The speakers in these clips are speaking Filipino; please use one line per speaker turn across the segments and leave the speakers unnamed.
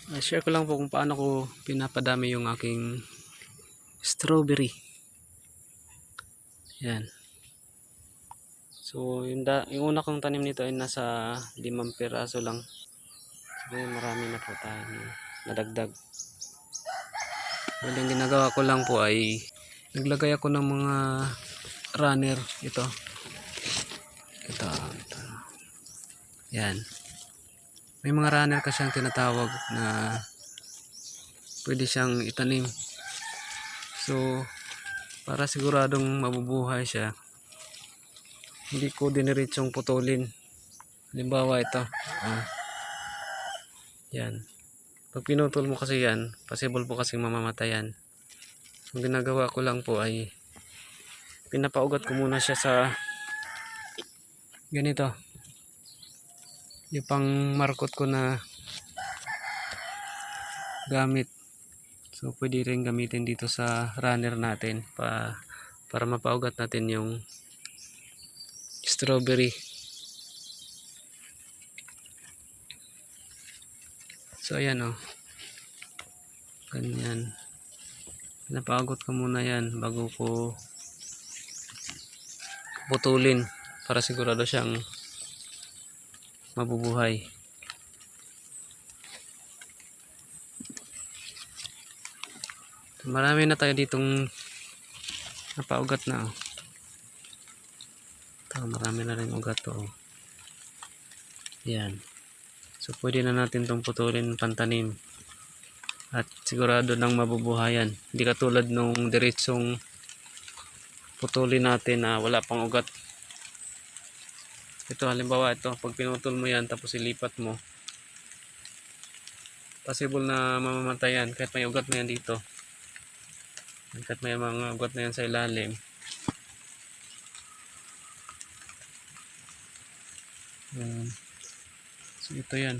Share ko lang po kung paano ko pinapadami yung aking strawberry. Yan. So yung una kong tanim nito ay nasa 5 piraso lang. So ngayon marami na po tayo nadagdag. So yung ginagawa ko lang po ay naglagay ako ng mga runner. Ito. Yan. May mga runner kasi ang tinatawag na pwede siyang itanim. So para siguradong mabubuhay siya, hindi ko diniritsong putulin. Halimbawa ito, yan. Pag pinutol mo kasi yan, possible po kasi mamamatay yan. Ang ginagawa ko lang po ay pinapaugat ko muna siya sa ganito, yung pang markot ko na gamit. So pwede rin gamitin dito sa runner natin para mapaugat natin yung strawberry. So ayan ganyan. Napaugot ko muna yan bago ko putulin para sigurado siyang mabubuhay. Marami na tayo ditong napaugat na. Marami na rin ugat to. Yan. So pwede na natin itong putulin pantanim. At sigurado nang mabubuhayan. Hindi katulad nung diretsong putulin natin na wala pang ugat. Ito halimbawa ito, pag pinutol mo yan tapos ilipat mo, possible na mamamatay yan kahit may ugat na yan dito. Kahit may mga ugat na yan sa ilalim. So ito yan.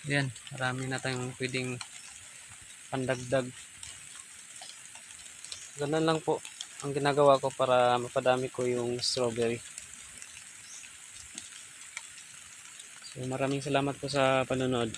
Yan, marami na tayong pwedeng pandagdag. Ganun lang po ang ginagawa ko para mapadami ko yung strawberry. So maraming salamat po sa panonood.